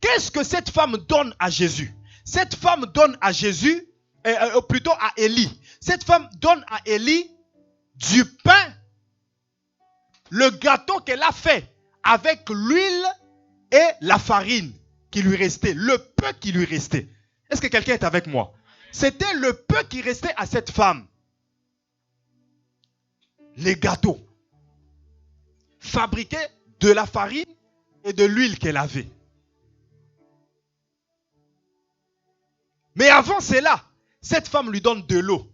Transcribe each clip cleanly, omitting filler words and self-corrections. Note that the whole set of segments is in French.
Qu'est-ce que cette femme donne à Jésus? Cette femme donne à Jésus, plutôt à Élie. Cette femme donne à Élie du pain, le gâteau qu'elle a fait avec l'huile et la farine qui lui restait, le peu qui lui restait. Est-ce que quelqu'un est avec moi? C'était le peu qui restait à cette femme. Les gâteaux fabriqués de la farine et de l'huile qu'elle avait. Mais avant cela, cette femme lui donne de l'eau.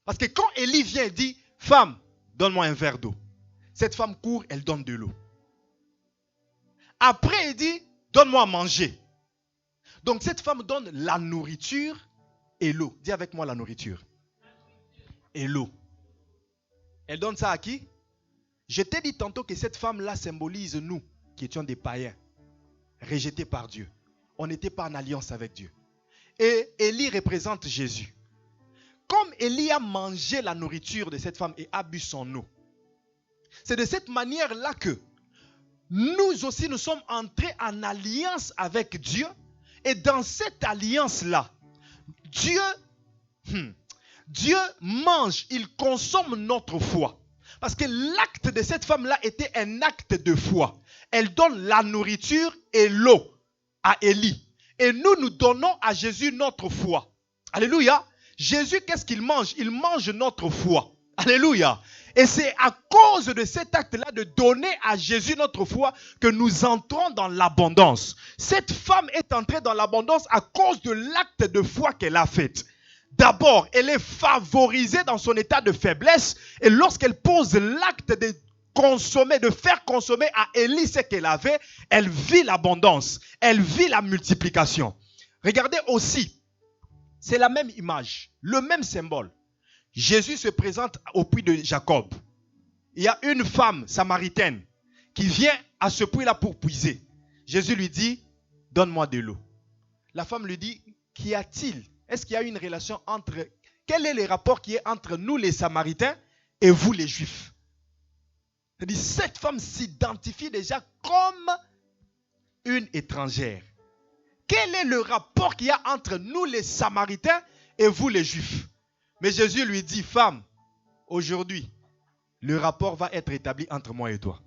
Parce que quand Élie vient et dit, femme, donne-moi un verre d'eau. Cette femme court, elle donne de l'eau. Après, elle dit, donne-moi à manger. Donc cette femme donne la nourriture et l'eau. Dis avec moi la nourriture et l'eau. Elle donne ça à qui? Je t'ai dit tantôt que cette femme-là symbolise nous, qui étions des païens, rejetés par Dieu. On n'était pas en alliance avec Dieu. Et Élie représente Jésus. Comme Élie a mangé la nourriture de cette femme et a bu son eau, c'est de cette manière-là que nous aussi nous sommes entrés en alliance avec Dieu. Et dans cette alliance-là, Dieu mange, il consomme notre foi. Parce que l'acte de cette femme-là était un acte de foi. Elle donne la nourriture et l'eau à Élie. Et nous donnons à Jésus notre foi. Alléluia. Jésus, qu'est-ce qu'il mange? Il mange notre foi. Alléluia. Et c'est à cause de cet acte-là de donner à Jésus notre foi que nous entrons dans l'abondance. Cette femme est entrée dans l'abondance à cause de l'acte de foi qu'elle a fait. D'abord, elle est favorisée dans son état de faiblesse. Et lorsqu'elle pose l'acte de consommer, de faire consommer à Élie ce qu'elle avait, elle vit l'abondance. Elle vit la multiplication. Regardez aussi, c'est la même image, le même symbole. Jésus se présente au puits de Jacob. Il y a une femme samaritaine qui vient à ce puits-là pour puiser. Jésus lui dit, donne-moi de l'eau. La femme lui dit, qu'y a-t-il? Est-ce qu'il y a une relation entre... Quel est le rapport qui est entre nous les Samaritains et vous les Juifs? C'est-à-dire, cette femme s'identifie déjà comme une étrangère. Quel est le rapport qu'il y a entre nous les Samaritains et vous les Juifs? Mais Jésus lui dit, femme, aujourd'hui, le rapport va être établi entre moi et toi.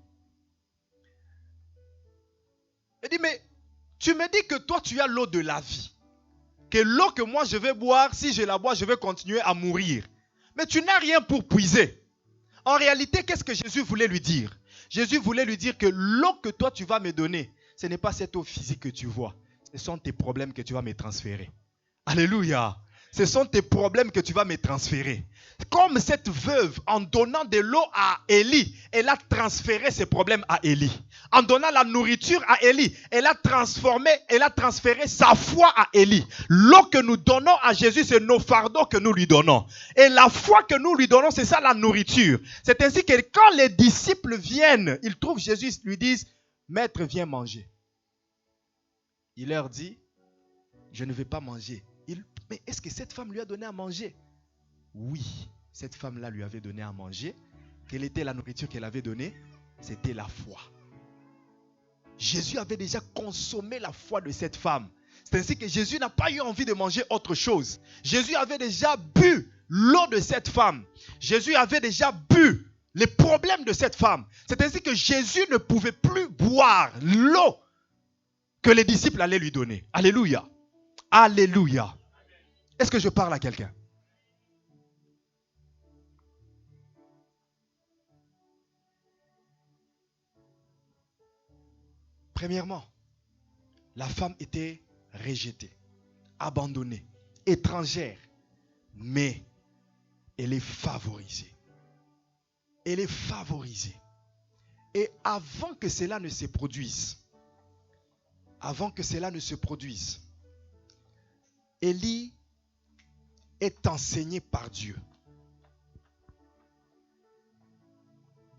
Il dit, mais tu me dis que toi, tu as l'eau de la vie. Que l'eau que moi je vais boire, si je la bois, je vais continuer à mourir. Mais tu n'as rien pour puiser. En réalité, qu'est-ce que Jésus voulait lui dire? Jésus voulait lui dire que l'eau que toi tu vas me donner, ce n'est pas cette eau physique que tu vois. Ce sont tes problèmes que tu vas me transférer. Alléluia. Ce sont tes problèmes que tu vas me transférer. Comme cette veuve, en donnant de l'eau à Élie, elle a transféré ses problèmes à Élie. En donnant la nourriture à Élie, elle a transféré sa foi à Élie. L'eau que nous donnons à Jésus, c'est nos fardeaux que nous lui donnons. Et la foi que nous lui donnons, c'est ça la nourriture. C'est ainsi que quand les disciples viennent, ils trouvent Jésus, ils lui disent, Maître, viens manger. Il leur dit, je ne vais pas manger. Mais est-ce que cette femme lui a donné à manger? Oui, cette femme-là lui avait donné à manger. Quelle était la nourriture qu'elle avait donnée? C'était la foi. Jésus avait déjà consommé la foi de cette femme. C'est ainsi que Jésus n'a pas eu envie de manger autre chose. Jésus avait déjà bu l'eau de cette femme. Jésus avait déjà bu les problèmes de cette femme. C'est ainsi que Jésus ne pouvait plus boire l'eau que les disciples allaient lui donner. Alléluia. Alléluia. Est-ce que je parle à quelqu'un? Premièrement, la femme était rejetée, abandonnée, étrangère, mais elle est favorisée. Elle est favorisée. Et avant que cela ne se produise, Élie est enseigné par Dieu.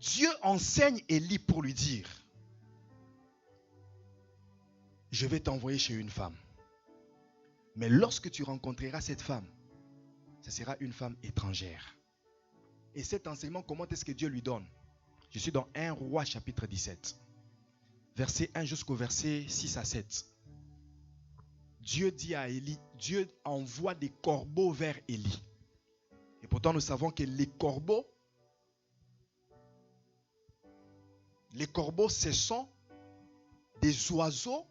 Dieu enseigne Élie pour lui dire, je vais t'envoyer chez une femme. Mais lorsque tu rencontreras cette femme, ce sera une femme étrangère. Et cet enseignement, comment est-ce que Dieu lui donne? Je suis dans 1 Roi chapitre 17. Verset 1 jusqu'au verset 6 à 7. Dieu dit à Élie, Dieu envoie des corbeaux vers Élie. Et pourtant nous savons que les corbeaux, ce sont des oiseaux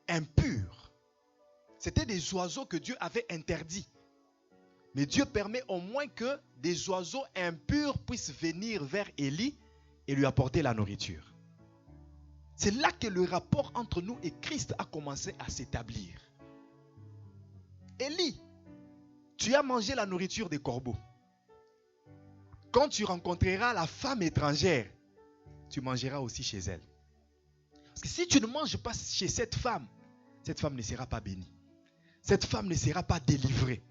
impurs. C'était des oiseaux que Dieu avait interdits. Mais Dieu permet au moins que des oiseaux impurs puissent venir vers Élie et lui apporter la nourriture. C'est là que le rapport entre nous et Christ a commencé à s'établir. Élie, tu as mangé la nourriture des corbeaux. Quand tu rencontreras la femme étrangère, tu mangeras aussi chez elle. Parce que si tu ne manges pas chez cette femme ne sera pas bénie. Cette femme ne sera pas délivrée.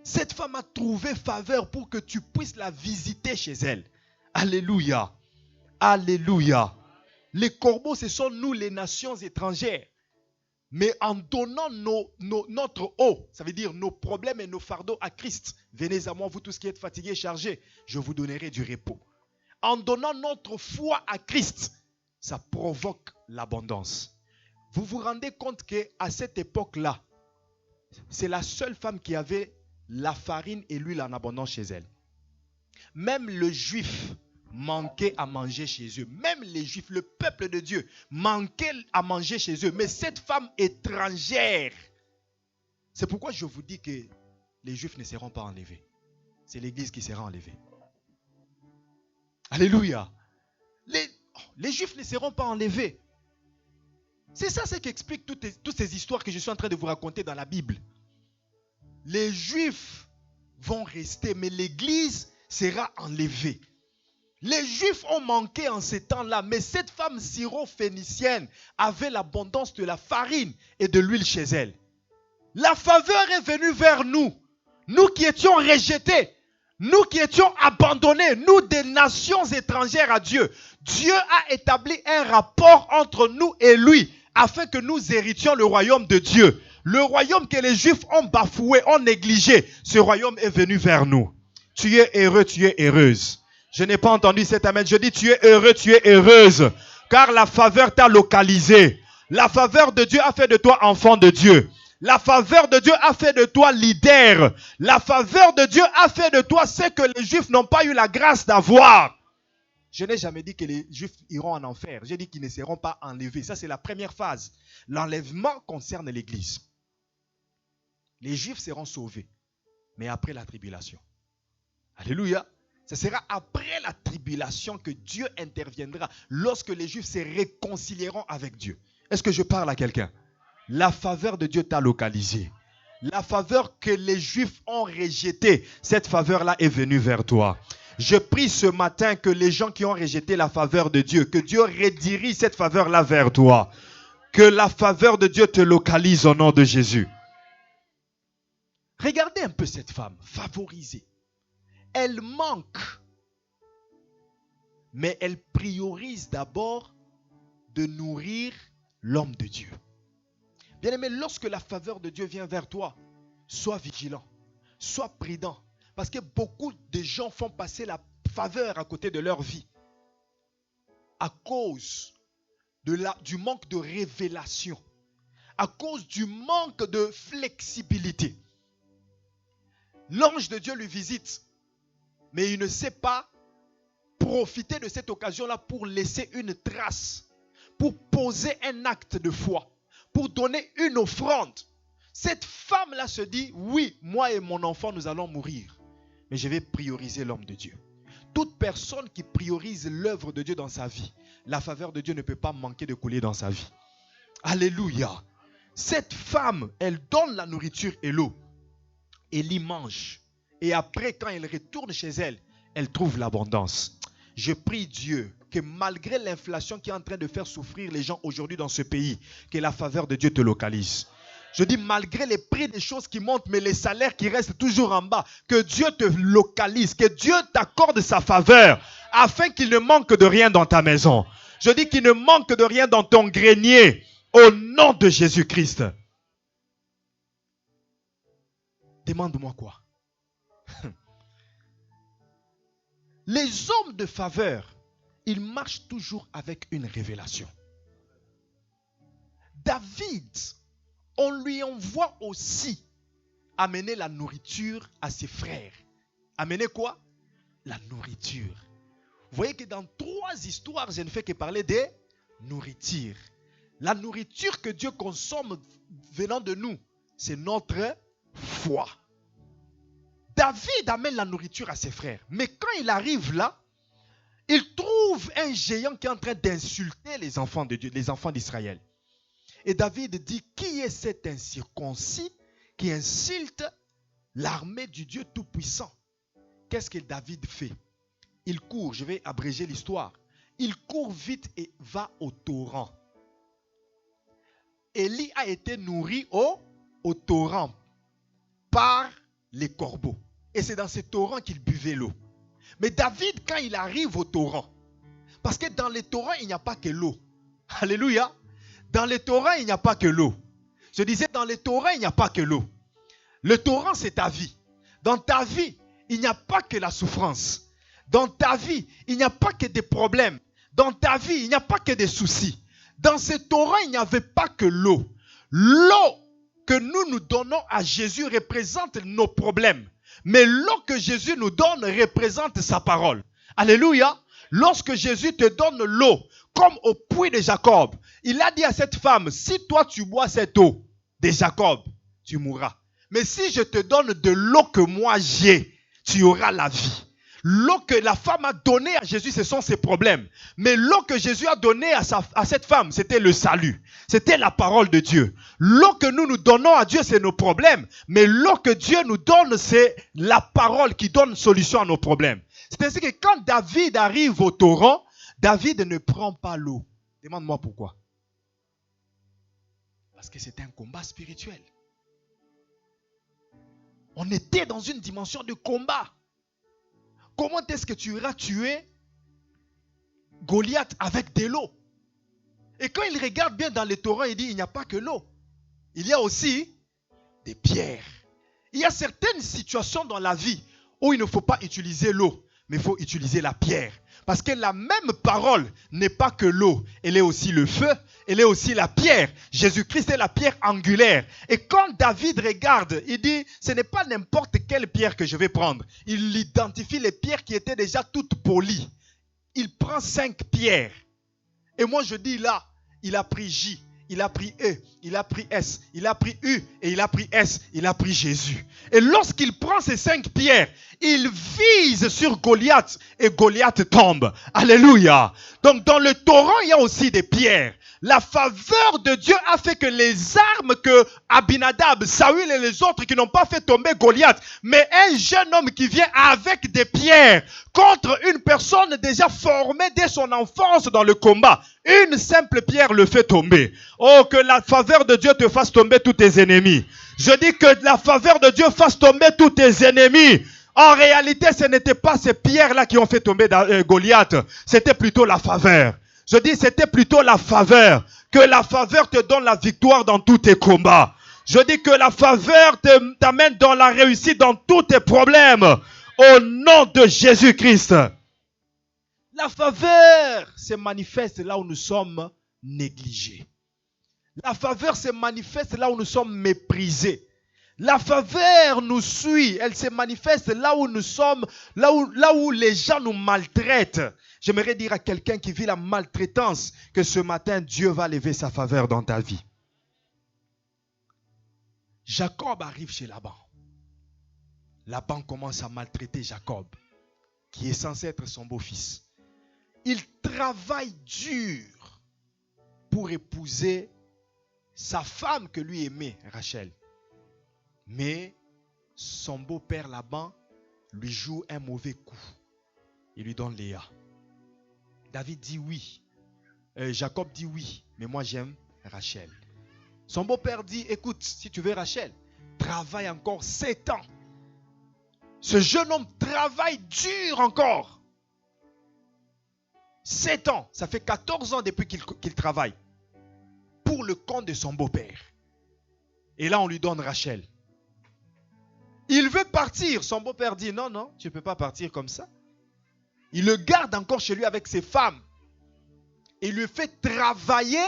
Cette femme a trouvé faveur pour que tu puisses la visiter chez elle. Alléluia. Alléluia. Les corbeaux, ce sont nous les nations étrangères. Mais en donnant notre eau, ça veut dire nos problèmes et nos fardeaux à Christ. Venez à moi, vous tous qui êtes fatigués et chargés, je vous donnerai du repos. En donnant notre foi à Christ, ça provoque l'abondance. Vous vous rendez compte qu'à cette époque-là, c'est la seule femme qui avait la farine et l'huile en abondance chez elle. Même le juif manquait à manger chez eux. Même les juifs, le peuple de Dieu, manquait à manger chez eux. Mais cette femme étrangère, c'est pourquoi je vous dis que les juifs ne seront pas enlevés. C'est l'église qui sera enlevée. Alléluia. Les juifs ne seront pas enlevés. C'est ça ce qui explique toutes ces histoires que je suis en train de vous raconter dans la Bible. Les juifs vont rester, mais l'église sera enlevée. Les juifs ont manqué en ces temps-là, mais cette femme syro-phénicienne avait l'abondance de la farine et de l'huile chez elle. La faveur est venue vers nous. Nous qui étions rejetés, nous qui étions abandonnés, nous des nations étrangères à Dieu. Dieu a établi un rapport entre nous et lui, afin que nous héritions le royaume de Dieu. Le royaume que les Juifs ont bafoué, ont négligé, ce royaume est venu vers nous. Tu es heureux, tu es heureuse. Je n'ai pas entendu cet amen. Je dis tu es heureux, tu es heureuse. Car la faveur t'a localisé. La faveur de Dieu a fait de toi enfant de Dieu. La faveur de Dieu a fait de toi leader. La faveur de Dieu a fait de toi ce que les Juifs n'ont pas eu la grâce d'avoir. Je n'ai jamais dit que les Juifs iront en enfer. J'ai dit qu'ils ne seront pas enlevés. Ça, c'est la première phase. L'enlèvement concerne l'Église. Les Juifs seront sauvés, mais après la tribulation. Alléluia. Ce sera après la tribulation que Dieu interviendra, lorsque les Juifs se réconcilieront avec Dieu. Est-ce que je parle à quelqu'un? La faveur de Dieu t'a localisé. La faveur que les Juifs ont rejetée, cette faveur-là est venue vers toi. Je prie ce matin que les gens qui ont rejeté la faveur de Dieu, que Dieu redirige cette faveur-là vers toi. Que la faveur de Dieu te localise au nom de Jésus. Regardez un peu cette femme, favorisée. Elle manque, mais elle priorise d'abord de nourrir l'homme de Dieu. Bien-aimé, lorsque la faveur de Dieu vient vers toi, sois vigilant, sois prudent. Parce que beaucoup de gens font passer la faveur à côté de leur vie. À cause du manque de révélation. À cause du manque de flexibilité. L'ange de Dieu lui visite. Mais il ne sait pas profiter de cette occasion-là pour laisser une trace. Pour poser un acte de foi. Pour donner une offrande. Cette femme-là se dit, oui, moi et mon enfant, nous allons mourir. Mais je vais prioriser l'homme de Dieu. Toute personne qui priorise l'œuvre de Dieu dans sa vie, la faveur de Dieu ne peut pas manquer de couler dans sa vie. Alléluia. Cette femme, elle donne la nourriture et l'eau. Elle y mange. Et après, quand elle retourne chez elle, elle trouve l'abondance. Je prie Dieu que malgré l'inflation qui est en train de faire souffrir les gens aujourd'hui dans ce pays, que la faveur de Dieu te localise. Je dis malgré les prix des choses qui montent, mais les salaires qui restent toujours en bas, que Dieu te localise, que Dieu t'accorde sa faveur, afin qu'il ne manque de rien dans ta maison. Je dis qu'il ne manque de rien dans ton grenier, au nom de Jésus-Christ. Demande-moi quoi? Les hommes de faveur, ils marchent toujours avec une révélation. David on lui envoie aussi amener la nourriture à ses frères. Amener quoi? La nourriture. Vous voyez que dans 3 histoires, je ne fais que parler de nourriture. La nourriture que Dieu consomme venant de nous, c'est notre foi. David amène la nourriture à ses frères. Mais quand il arrive là, il trouve un géant qui est en train d'insulter les enfants de Dieu, les enfants d'Israël. Et David dit, qui est cet incirconcis qui insulte l'armée du Dieu Tout-Puissant? Qu'est-ce que David fait? Il court, je vais abréger l'histoire. Il court vite et va au torrent. Élie a été nourri au torrent par les corbeaux. Et c'est dans ce torrent qu'il buvait l'eau. Mais David, quand il arrive au torrent, parce que dans les torrents, il n'y a pas que l'eau. Alléluia. Dans les torrents, il n'y a pas que l'eau. Je disais, dans les torrents, il n'y a pas que l'eau. Le torrent, c'est ta vie. Dans ta vie, il n'y a pas que la souffrance. Dans ta vie, il n'y a pas que des problèmes. Dans ta vie, il n'y a pas que des soucis. Dans ce torrent, il n'y avait pas que l'eau. L'eau que nous donnons à Jésus représente nos problèmes. Mais l'eau que Jésus nous donne représente sa parole. Alléluia. Lorsque Jésus te donne l'eau, comme au puits de Jacob, il a dit à cette femme, si toi tu bois cette eau de Jacob, tu mourras. Mais si je te donne de l'eau que moi j'ai, tu auras la vie. L'eau que la femme a donnée à Jésus, ce sont ses problèmes. Mais l'eau que Jésus a donnée à cette femme, c'était le salut. C'était la parole de Dieu. L'eau que nous donnons à Dieu, c'est nos problèmes. Mais l'eau que Dieu nous donne, c'est la parole qui donne solution à nos problèmes. C'est ainsi que quand David arrive au torrent, David ne prend pas l'eau. Demande-moi pourquoi. Parce que c'était un combat spirituel. On était dans une dimension de combat. Comment est-ce que tu iras tuer Goliath avec de l'eau? Et quand il regarde bien dans les torrents, il dit, il n'y a pas que l'eau. Il y a aussi des pierres. Il y a certaines situations dans la vie où il ne faut pas utiliser l'eau, mais il faut utiliser la pierre. Parce que la même parole n'est pas que l'eau. Elle est aussi le feu, elle est aussi la pierre. Jésus-Christ est la pierre angulaire. Et quand David regarde, il dit, ce n'est pas n'importe quelle pierre que je vais prendre. Il identifie les pierres qui étaient déjà toutes polies. Il prend 5 pierres. Et moi je dis là, il a pris J, il a pris E, il a pris S, il a pris U et il a pris S, il a pris Jésus. Et lorsqu'il prend ces 5 pierres, il vise sur Goliath et Goliath tombe. Alléluia. Donc dans le torrent, il y a aussi des pierres. La faveur de Dieu a fait que les armes que Abinadab, Saül et les autres qui n'ont pas fait tomber Goliath, mais un jeune homme qui vient avec des pierres contre une personne déjà formée dès son enfance dans le combat. Une simple pierre le fait tomber. Oh, que la faveur de Dieu te fasse tomber tous tes ennemis. Je dis que la faveur de Dieu fasse tomber tous tes ennemis. En réalité, ce n'était pas ces pierres-là qui ont fait tomber Goliath. C'était plutôt la faveur. Je dis, c'était plutôt la faveur. Que la faveur te donne la victoire dans tous tes combats. Je dis que la faveur t'amène dans la réussite dans tous tes problèmes. Au nom de Jésus-Christ. La faveur se manifeste là où nous sommes négligés. La faveur se manifeste là où nous sommes méprisés. La faveur nous suit, elle se manifeste là où nous sommes, là où les gens nous maltraitent. J'aimerais dire à quelqu'un qui vit la maltraitance que ce matin, Dieu va lever sa faveur dans ta vie. Jacob arrive chez Laban. Laban commence à maltraiter Jacob, qui est censé être son beau-fils. Il travaille dur pour épouser sa femme que lui aimait, Rachel. Mais son beau-père Laban lui joue un mauvais coup. Il lui donne Léa. David dit oui. Jacob dit oui, mais moi j'aime Rachel. Son beau-père dit, écoute, si tu veux Rachel, travaille encore 7 ans. Ce jeune homme travaille dur encore. 7 ans, ça fait 14 ans depuis qu'il travaille pour le compte de son beau-père. Et là, on lui donne Rachel. Il veut partir. Son beau-père dit, non, non, tu ne peux pas partir comme ça. Il le garde encore chez lui avec ses femmes. Et il lui fait travailler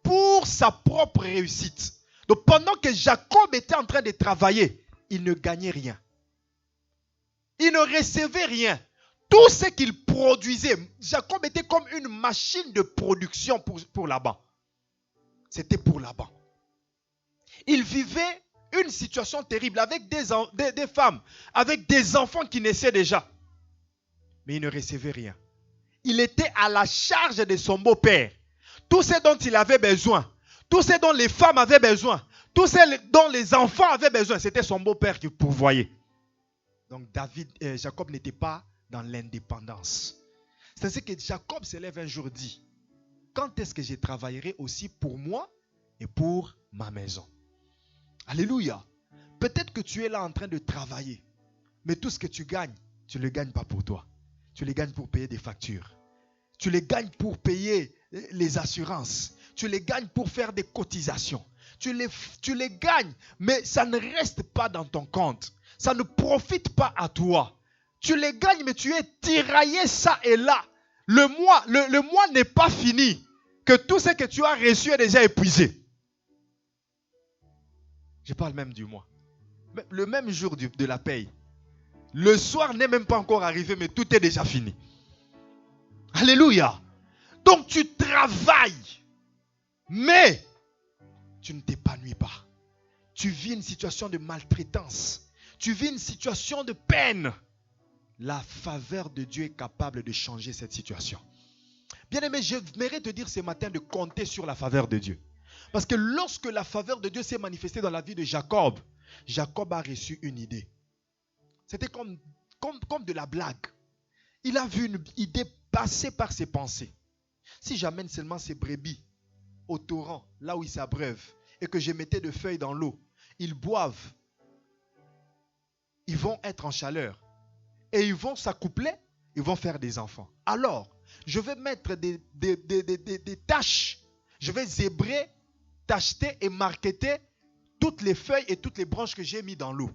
pour sa propre réussite. Donc pendant que Jacob était en train de travailler, il ne gagnait rien. Il ne recevait rien. Tout ce qu'il produisait, Jacob était comme une machine de production pour Laban. C'était pour Laban. Il vivait une situation terrible avec des femmes, avec des enfants qui naissaient déjà. Mais il ne recevait rien. Il était à la charge de son beau-père. Tout ce dont il avait besoin, tout ce dont les femmes avaient besoin, tout ce dont les enfants avaient besoin, c'était son beau-père qui pourvoyait. Donc Jacob n'était pas dans l'indépendance. C'est ce que Jacob se lève un jour dit. Quand est-ce que je travaillerai aussi pour moi et pour ma maison? Alléluia. Peut-être que tu es là en train de travailler, mais tout ce que tu gagnes, tu ne le gagnes pas pour toi. Tu les gagnes pour payer des factures. Tu les gagnes pour payer les assurances. Tu les gagnes pour faire des cotisations. Tu les gagnes, mais ça ne reste pas dans ton compte. Ça ne profite pas à toi. Tu les gagnes, mais tu es tiraillé ça et là. Le mois n'est pas fini. Que tout ce que tu as reçu est déjà épuisé. Je parle même du mois. Le même jour de la paye. Le soir n'est même pas encore arrivé, mais tout est déjà fini. Alléluia. Donc tu travailles, mais tu ne t'épanouis pas. Tu vis une situation de maltraitance. Tu vis une situation de peine. La faveur de Dieu est capable de changer cette situation. Bien-aimé, j'aimerais te dire ce matin de compter sur la faveur de Dieu. Parce que lorsque la faveur de Dieu s'est manifestée dans la vie de Jacob, Jacob a reçu une idée. C'était comme de la blague. Il a vu une idée passer par ses pensées. Si j'amène seulement ces brebis au torrent, là où ils s'abreuvent, et que je mettais de feuilles dans l'eau, ils boivent, ils vont être en chaleur, et ils vont s'accoupler, ils vont faire des enfants. Alors, je vais mettre des taches, je vais zébrer, tacheter et marqueter toutes les feuilles et toutes les branches que j'ai mis dans l'eau.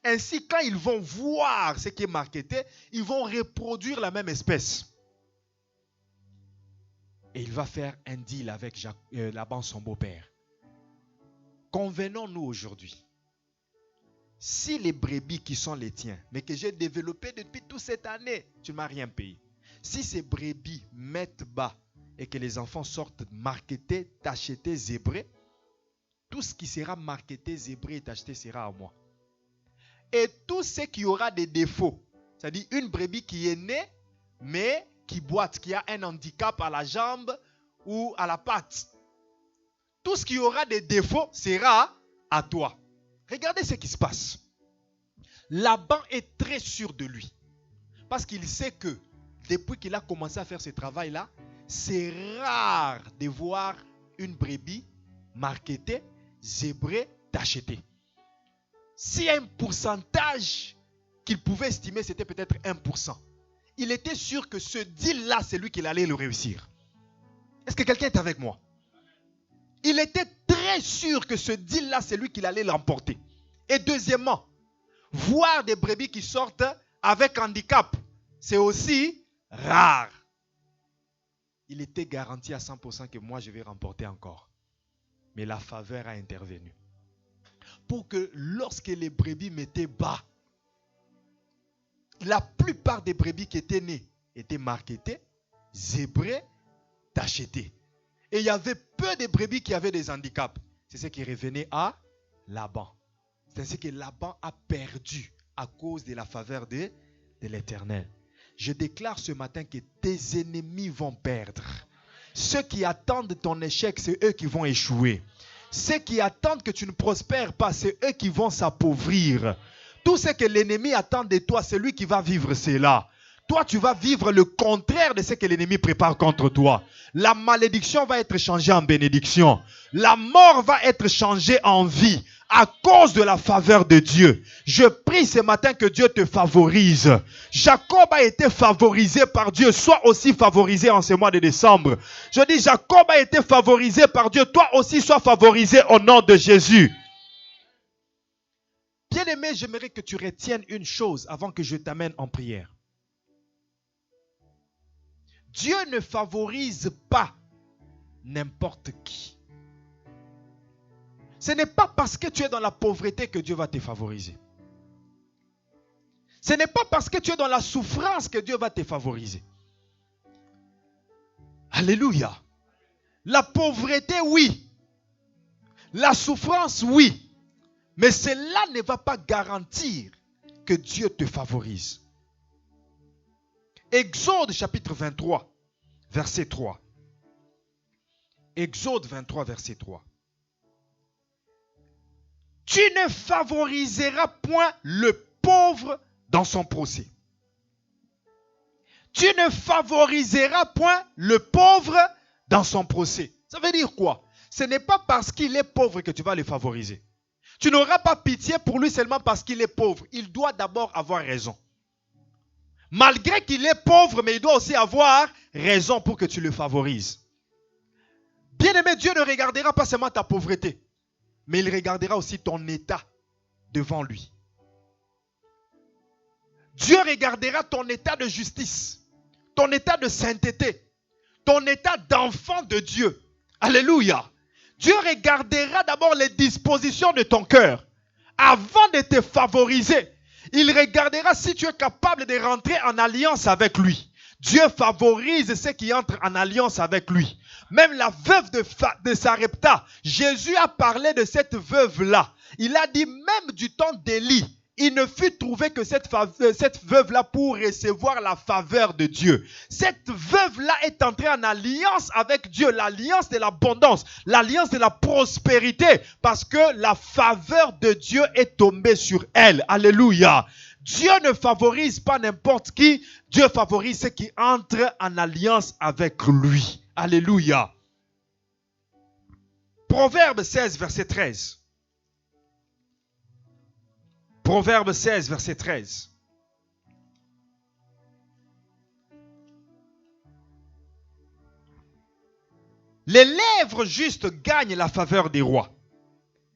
Ainsi, quand ils vont voir ce qui est marqueté, ils vont reproduire la même espèce. Et il va faire un deal avec Laban, son beau-père. Convenons-nous aujourd'hui. Si les brebis qui sont les tiens, mais que j'ai développées depuis toute cette année, tu ne m'as rien payé. Si ces brebis mettent bas et que les enfants sortent marquetés, tachetés, zébrés, tout ce qui sera marqueté, zébré et tacheté sera à moi. Et tout ce qui aura des défauts, c'est-à-dire une brebis qui est née, mais qui boite, qui a un handicap à la jambe ou à la patte. Tout ce qui aura des défauts sera à toi. Regardez ce qui se passe. Laban est très sûr de lui. Parce qu'il sait que depuis qu'il a commencé à faire ce travail-là, c'est rare de voir une brebis marquetée, zébrée, tachetée. S'il y a un pourcentage qu'il pouvait estimer, c'était peut-être 1%. Il était sûr que ce deal-là, c'est lui qui allait le réussir. Est-ce que quelqu'un est avec moi? Il était très sûr que ce deal-là, c'est lui qui allait l'emporter. Et deuxièmement, voir des brebis qui sortent avec handicap, c'est aussi rare. Il était garanti à 100% que moi, je vais remporter encore. Mais la faveur a intervenu. Pour que lorsque les brebis mettaient bas, la plupart des brebis qui étaient nées étaient marquetées, zébrées, tachetées. Et il y avait peu de brebis qui avaient des handicaps. C'est ce qui revenait à Laban. C'est ainsi que Laban a perdu à cause de la faveur de l'Éternel. Je déclare ce matin que tes ennemis vont perdre. Ceux qui attendent ton échec, c'est eux qui vont échouer. Ceux qui attendent que tu ne prospères pas, c'est eux qui vont s'appauvrir. Tout ce que l'ennemi attend de toi, c'est lui qui va vivre cela. Toi, tu vas vivre le contraire de ce que l'ennemi prépare contre toi. La malédiction va être changée en bénédiction. La mort va être changée en vie à cause de la faveur de Dieu. Je prie ce matin que Dieu te favorise. Jacob a été favorisé par Dieu. Sois aussi favorisé en ce mois de décembre. Je dis, Jacob a été favorisé par Dieu. Toi aussi, sois favorisé au nom de Jésus. Bien-aimé, j'aimerais que tu retiennes une chose avant que je t'amène en prière. Dieu ne favorise pas n'importe qui. Ce n'est pas parce que tu es dans la pauvreté que Dieu va te favoriser. Ce n'est pas parce que tu es dans la souffrance que Dieu va te favoriser. Alléluia. La pauvreté, oui. La souffrance, oui. Mais cela ne va pas garantir que Dieu te favorise. Exode chapitre 23, verset 3. Exode 23, verset 3. Tu ne favoriseras point le pauvre dans son procès. Tu ne favoriseras point le pauvre dans son procès. Ça veut dire quoi? Ce n'est pas parce qu'il est pauvre que tu vas le favoriser. Tu n'auras pas pitié pour lui seulement parce qu'il est pauvre. Il doit d'abord avoir raison. Malgré qu'il est pauvre, mais il doit aussi avoir raison pour que tu le favorises. Bien-aimé, Dieu ne regardera pas seulement ta pauvreté, mais il regardera aussi ton état devant lui. Dieu regardera ton état de justice, ton état de sainteté, ton état d'enfant de Dieu. Alléluia. Dieu regardera d'abord les dispositions de ton cœur avant de te favoriser. Il regardera si tu es capable de rentrer en alliance avec lui. Dieu favorise ceux qui entrent en alliance avec lui. Même la veuve de Sarepta, Jésus a parlé de cette veuve-là. Il a dit même du temps d'Élie, il ne fut trouvé que cette veuve-là pour recevoir la faveur de Dieu. Cette veuve-là est entrée en alliance avec Dieu, l'alliance de l'abondance, l'alliance de la prospérité, parce que la faveur de Dieu est tombée sur elle. Alléluia. Dieu ne favorise pas n'importe qui, Dieu favorise ceux qui entrent en alliance avec lui. Alléluia. Proverbe 16, verset 13. Proverbe 16, verset 13. Les lèvres justes gagnent la faveur des rois,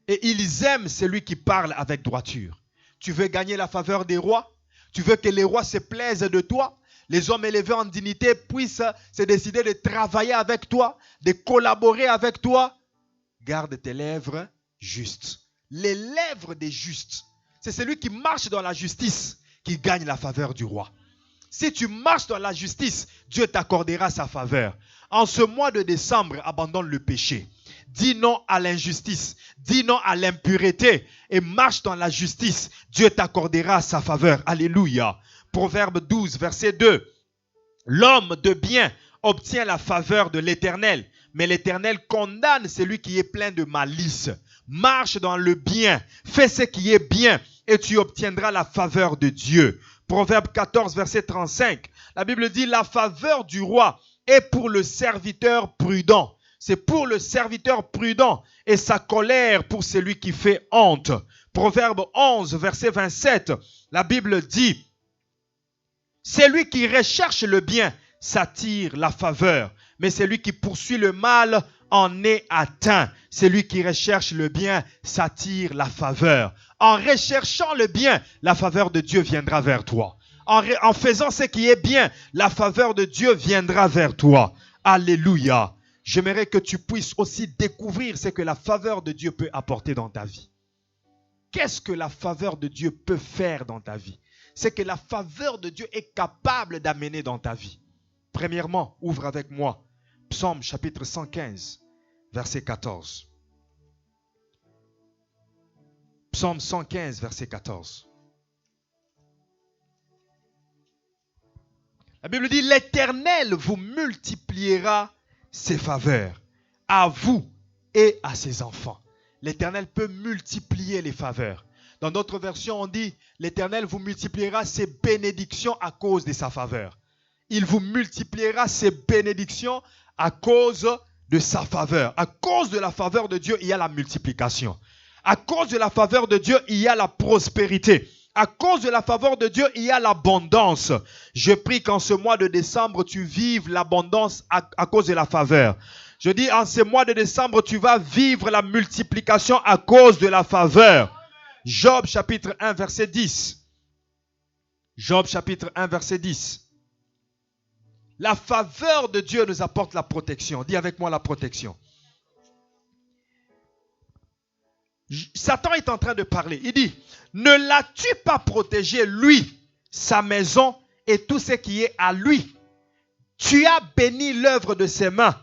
et ils aiment celui qui parle avec droiture. Tu veux gagner la faveur des rois? Tu veux que les rois se plaisent de toi? Les hommes élevés en dignité puissent se décider de travailler avec toi, de collaborer avec toi? Garde tes lèvres justes. Les lèvres des justes. C'est celui qui marche dans la justice qui gagne la faveur du roi. Si tu marches dans la justice, Dieu t'accordera sa faveur. En ce mois de décembre, abandonne le péché. Dis non à l'injustice. Dis non à l'impureté. Et marche dans la justice. Dieu t'accordera sa faveur. Alléluia. Proverbe 12, verset 2. L'homme de bien obtient la faveur de l'Éternel, mais l'Éternel condamne celui qui est plein de malice. Marche dans le bien, fais ce qui est bien et tu obtiendras la faveur de Dieu. Proverbe 14, verset 35. La Bible dit, la faveur du roi est pour le serviteur prudent. C'est pour le serviteur prudent et sa colère pour celui qui fait honte. Proverbe 11, verset 27. La Bible dit, celui qui recherche le bien s'attire la faveur, mais celui qui poursuit le mal en est atteint. Celui qui recherche le bien s'attire la faveur. En recherchant le bien, la faveur de Dieu viendra vers toi. En faisant ce qui est bien, la faveur de Dieu viendra vers toi. Alléluia. J'aimerais que tu puisses aussi découvrir ce que la faveur de Dieu peut apporter dans ta vie. Qu'est-ce que la faveur de Dieu peut faire dans ta vie? C'est que la faveur de Dieu est capable d'amener dans ta vie. Premièrement, ouvre avec moi Psaume chapitre 115, verset 14. Psaume 115, verset 14. La Bible dit, l'Éternel vous multipliera ses faveurs à vous et à ses enfants. L'Éternel peut multiplier les faveurs. Dans d'autres versions, on dit, l'Éternel vous multipliera ses bénédictions à cause de sa faveur. Il vous multipliera ses bénédictions à cause de sa faveur. À cause de la faveur de Dieu, il y a la multiplication. À cause de la faveur de Dieu, il y a la prospérité. À cause de la faveur de Dieu, il y a l'abondance. Je prie qu'en ce mois de décembre, tu vives l'abondance à cause de la faveur. Je dis, en ce mois de décembre, tu vas vivre la multiplication à cause de la faveur. Job chapitre 1, verset 10. Job chapitre 1, verset 10. La faveur de Dieu nous apporte la protection. Dis avec moi la protection. Satan est en train de parler. Il dit, ne l'as-tu pas protégé, lui, sa maison et tout ce qui est à lui? Tu as béni l'œuvre de ses mains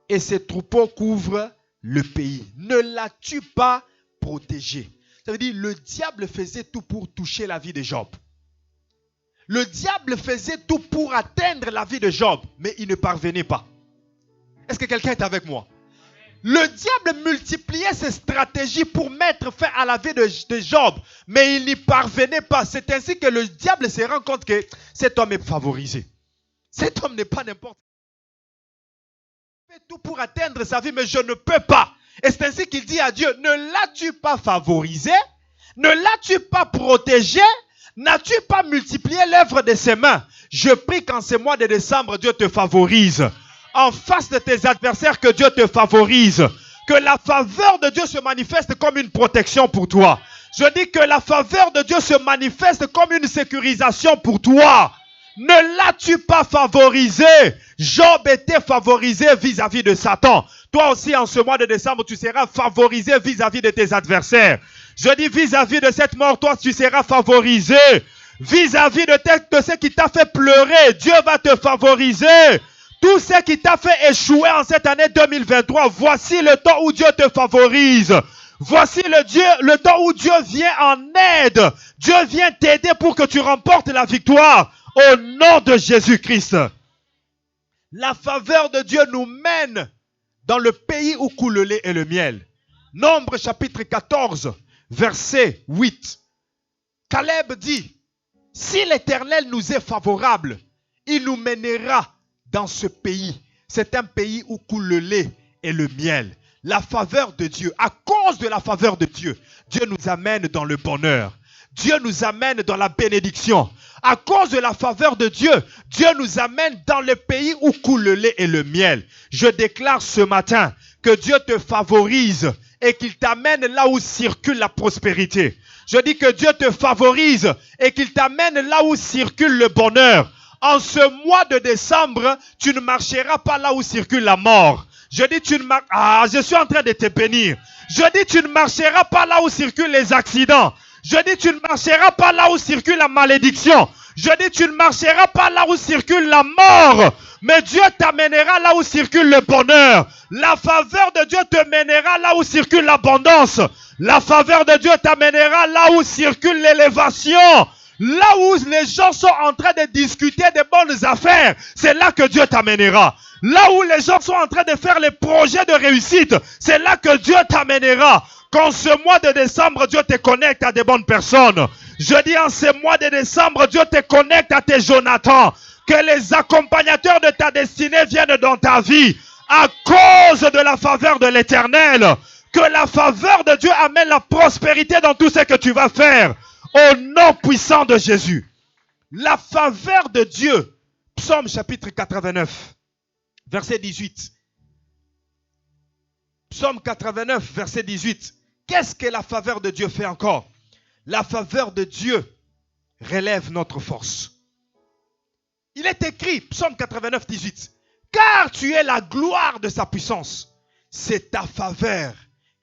et ses troupeaux couvrent le pays. Ne l'as-tu pas protégé? Ça veut dire, le diable faisait tout pour toucher la vie de Job. Le diable faisait tout pour atteindre la vie de Job, mais il ne parvenait pas. Est-ce que quelqu'un est avec moi? Le diable multipliait ses stratégies pour mettre fin à la vie de Job, mais il n'y parvenait pas. C'est ainsi que le diable se rend compte que cet homme est favorisé. Cet homme n'est pas n'importe qui. Il fait tout pour atteindre sa vie, mais je ne peux pas. Et c'est ainsi qu'il dit à Dieu, ne l'as-tu pas favorisé? Ne l'as-tu pas protégé? N'as-tu pas multiplié l'œuvre de ses mains? Je prie qu'en ce mois de décembre, Dieu te favorise. En face de tes adversaires, que Dieu te favorise. Que la faveur de Dieu se manifeste comme une protection pour toi. Je dis que la faveur de Dieu se manifeste comme une sécurisation pour toi. Ne l'as-tu pas favorisé? Job était favorisé vis-à-vis de Satan. Toi aussi, en ce mois de décembre, tu seras favorisé vis-à-vis de tes adversaires. Je dis vis-à-vis de cette mort, toi, tu seras favorisé. Vis-à-vis de ce qui t'a fait pleurer, Dieu va te favoriser. Tout ce qui t'a fait échouer en cette année 2023, voici le temps où Dieu te favorise. Voici le temps où Dieu vient en aide. Dieu vient t'aider pour que tu remportes la victoire. Au nom de Jésus-Christ. La faveur de Dieu nous mène dans le pays où coule le lait et le miel. Nombre chapitre 14, verset 8. Caleb dit, si l'Éternel nous est favorable, il nous mènera dans ce pays. C'est un pays où coule le lait et le miel. La faveur de Dieu, à cause de la faveur de Dieu, Dieu nous amène dans le bonheur. Dieu nous amène dans la bénédiction. À cause de la faveur de Dieu, Dieu nous amène dans le pays où coule le lait et le miel. Je déclare ce matin que Dieu te favorise et qu'il t'amène là où circule la prospérité. Je dis que Dieu te favorise et qu'il t'amène là où circule le bonheur. En ce mois de décembre, tu ne marcheras pas là où circule la mort. Je dis je suis en train de te bénir. Je dis tu ne marcheras pas là où circulent les accidents. Je dis tu ne marcheras pas là où circule la malédiction. Je dis tu ne marcheras pas là où circule la mort. Mais Dieu t'amènera là où circule le bonheur. La faveur de Dieu te mènera là où circule l'abondance. La faveur de Dieu t'amènera là où circule l'élévation. Là où les gens sont en train de discuter des bonnes affaires, c'est là que Dieu t'amènera. Là où les gens sont en train de faire les projets de réussite, c'est là que Dieu t'amènera. Qu'en ce mois de décembre, Dieu te connecte à des bonnes personnes. Je dis en ce mois de décembre, Dieu te connecte à tes Jonathan. Que les accompagnateurs de ta destinée viennent dans ta vie à cause de la faveur de l'Éternel. Que la faveur de Dieu amène la prospérité dans tout ce que tu vas faire. Au nom puissant de Jésus. La faveur de Dieu. Psaume chapitre 89, verset 18. Psaume 89, verset 18. Qu'est-ce que la faveur de Dieu fait encore? La faveur de Dieu relève notre force. Il est écrit, Psaume 89, 18. Car tu es la gloire de sa puissance. C'est ta faveur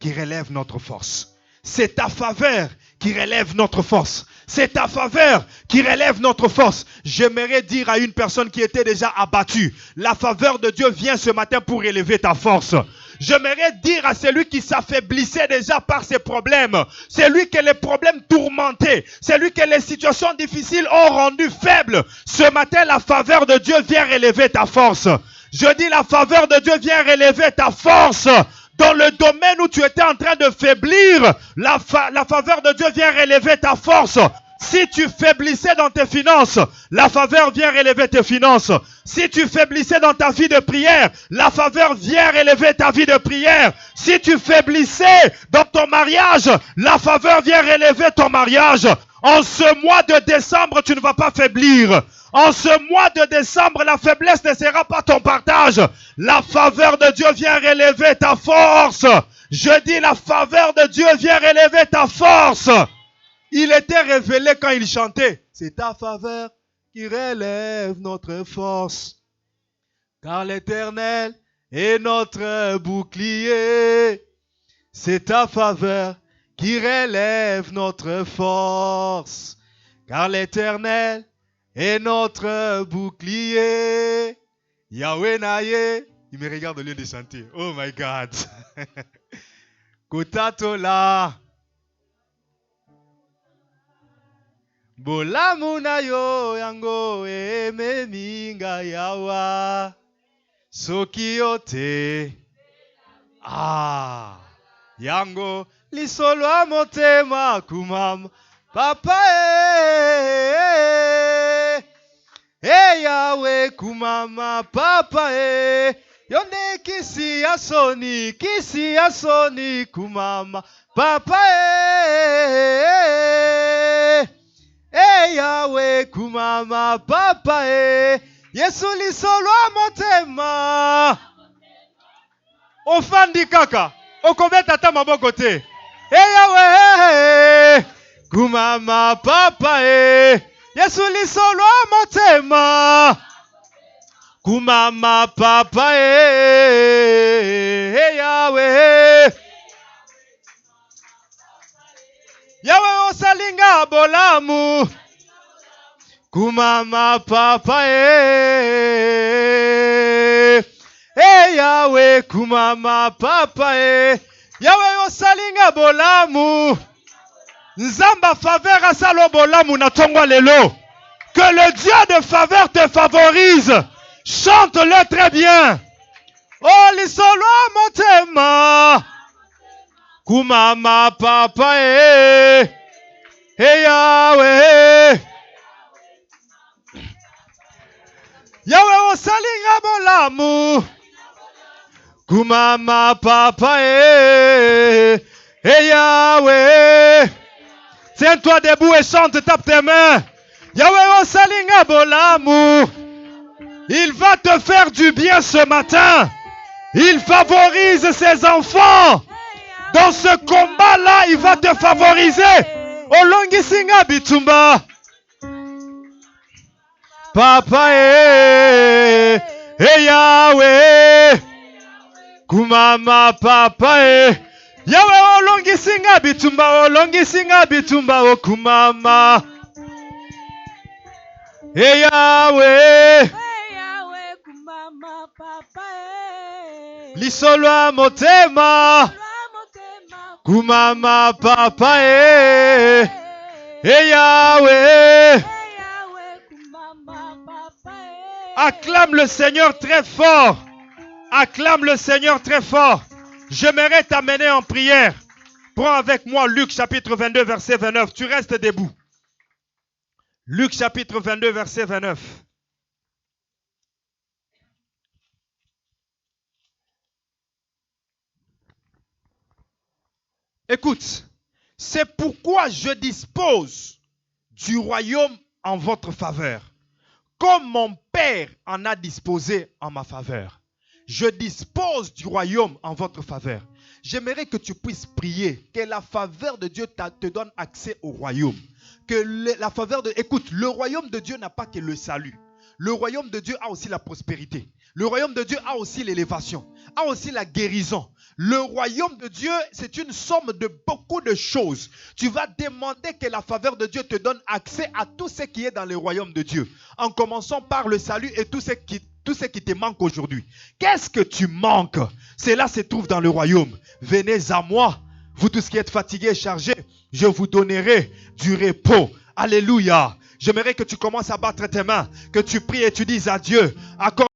qui relève notre force. C'est ta faveur qui relève notre force. C'est ta faveur qui relève notre force. J'aimerais dire à une personne qui était déjà abattue, la faveur de Dieu vient ce matin pour élever ta force. J'aimerais dire à celui qui s'affaiblissait déjà par ses problèmes, celui que les problèmes tourmentaient, celui que les situations difficiles ont rendu faible, ce matin la faveur de Dieu vient relever ta force. Je dis la faveur de Dieu vient relever ta force. Dans le domaine où tu étais en train de faiblir, la faveur de Dieu vient relever ta force. Si tu faiblissais dans tes finances, la faveur vient relever tes finances. Si tu faiblissais dans ta vie de prière, la faveur vient relever ta vie de prière. Si tu faiblissais dans ton mariage, la faveur vient relever ton mariage. En ce mois de décembre, tu ne vas pas faiblir. En ce mois de décembre, la faiblesse ne sera pas ton partage. La faveur de Dieu vient relever ta force. Je dis la faveur de Dieu vient relever ta force. Il était révélé quand il chantait. C'est ta faveur qui relève notre force. Car l'Éternel est notre bouclier. C'est ta faveur qui relève notre force, car l'Éternel est notre bouclier. Yahweh Naye. Il me regarde au lieu de chanter. Oh my God. Kotatola. Bolamu na yo yango ememinga yawa. Soki yote. Yango lisolo motema kumam. Papa Yahweh kumama papa yonde kisi ya soni kumama papa Yahweh kumama papa Yesu lisolo motema ofandi kaka okobeta ta maboko te Yahweh kumama papa Yesu lisolo motema kumama papa Yahweh Yahweh osalinga bolamu kumama papa Yahweh kumama papa Yahweh osalinga bolamu Nzamba faveur à salo bolamu na tongwa lelo. Que le Dieu de faveur te favorise. Chante-le très bien. Oh lisolo motema kumama papa Yahweh Yahweh osalinga bolamu kumama papa Yahweh. Tiens-toi debout et chante, tape tes mains. Yahweh osalinga bolamu. Il va te faire du bien ce matin. Il favorise ses enfants. Dans ce combat-là, il va te favoriser. Olongisinga bitumba. Papa Yahweh. Kumama papa Yahweh olongisinga bitumba okumama Yahweh kumama papa lisolo motema kumama papa Yahweh. kumama papa Acclame le Seigneur très fort. Acclame le Seigneur très fort. J'aimerais t'amener en prière. Prends avec moi Luc chapitre 22 verset 29. Tu restes debout. Luc chapitre 22 verset 29. Écoute, c'est pourquoi je dispose du royaume en votre faveur, comme mon Père en a disposé en ma faveur. Je dispose du royaume en votre faveur. J'aimerais que tu puisses prier, que la faveur de Dieu te donne accès au royaume. Écoute, le royaume de Dieu n'a pas que le salut. Le royaume de Dieu a aussi la prospérité. Le royaume de Dieu a aussi l'élévation, a aussi la guérison. Le royaume de Dieu, c'est une somme de beaucoup de choses. Tu vas demander que la faveur de Dieu te donne accès à tout ce qui est dans le royaume de Dieu. En commençant par le salut et tout ce qui te manque aujourd'hui. Qu'est-ce que tu manques? Cela se trouve dans le royaume. Venez à moi, vous tous qui êtes fatigués et chargés, je vous donnerai du repos. Alléluia. J'aimerais que tu commences à battre tes mains, que tu pries et tu dises à Dieu, accorde